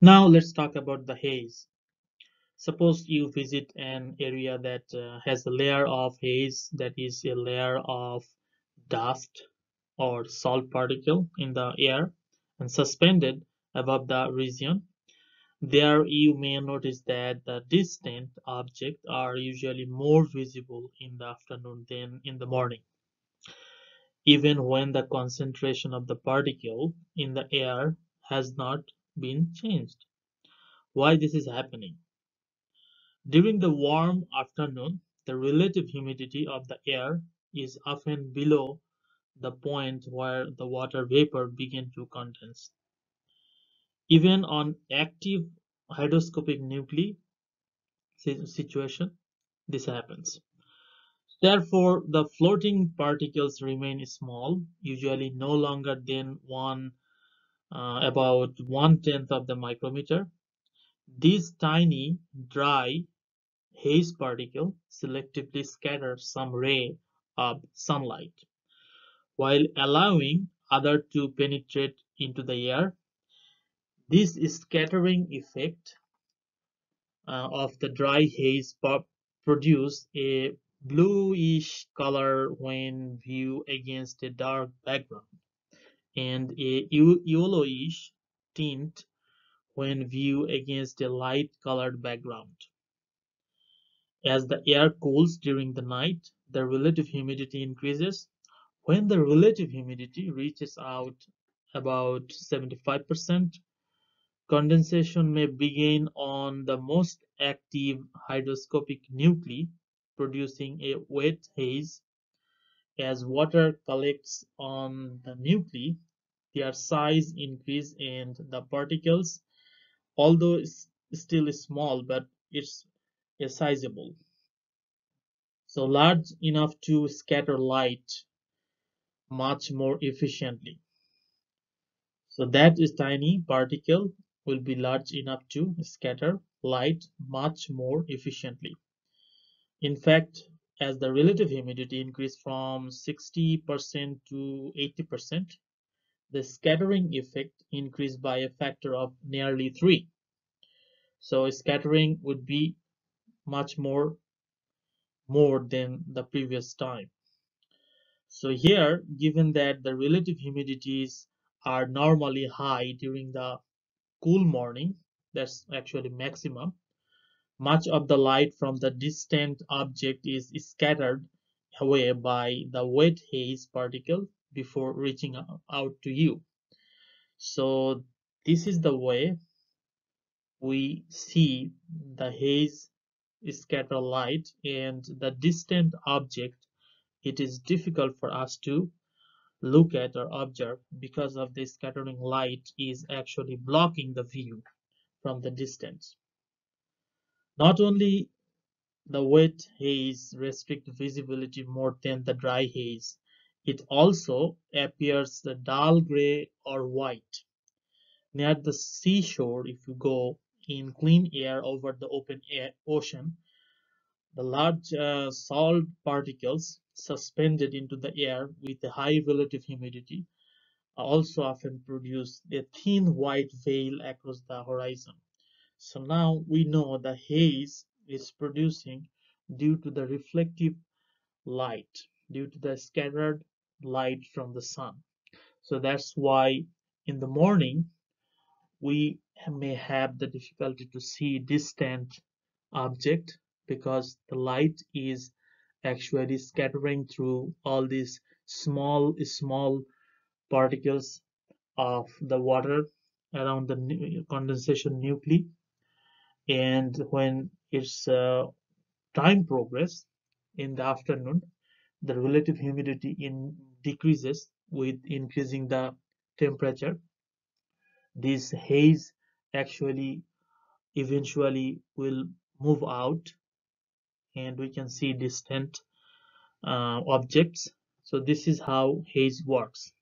Now let's talk about the haze. Suppose you visit an area that has a layer of haze, that is a layer of dust or salt particle in the air and suspended above the region. There you may notice that the distant objects are usually more visible in the afternoon than in the morning, even when the concentration of the particle in the air has not been changed. Why this is happening? During the warm afternoon, the relative humidity of the air is often below the point where the water vapor begin to condense. Even on active hydroscopic nuclei situation, this happens. Therefore, the floating particles remain small, usually no longer than about 1/10 of the micrometer. These tiny, dry haze particle selectively scatter some ray of sunlight, while allowing other to penetrate into the air. This scattering effect of the dry haze produce a bluish color when viewed against a dark background, and a yellowish tint when viewed against a light colored background. As the air cools during the night, the relative humidity increases. When the relative humidity reaches out about 75%, condensation may begin on the most active hydroscopic nuclei, producing a wet haze. As water collects on the nuclei, their size increases and the particles, although still small, but it's sizable, so large enough to scatter light much more efficiently. So that is tiny particle will be large enough to scatter light much more efficiently. In fact, as the relative humidity increased from 60% to 80%, the scattering effect increased by a factor of nearly 3. So scattering would be much more than the previous time. So here, given that the relative humidities are normally high during the cool morning, that's actually maximum, much of the light from the distant object is scattered away by the wet haze particle before reaching out to you. So this is the way we see the haze scatter light, and the distant object, it is difficult for us to look at or observe because of the scattering light is actually blocking the view from the distance. Not only the wet haze restricts visibility more than the dry haze, it also appears the dull gray or white. Near the seashore, if you go in clean air over the open ocean, the large salt particles suspended into the air with a high relative humidity also often produce a thin white veil across the horizon. So now we know the haze is producing due to the reflective light, due to the scattered light from the sun. So that's why in the morning we may have the difficulty to see distant object because the light is actually scattering through all these small particles of the water around the condensation nuclei, and when its time progress in the afternoon, the relative humidity in decreases with increasing the temperature. This haze actually eventually will move out and we can see distant objects. So this is how haze works.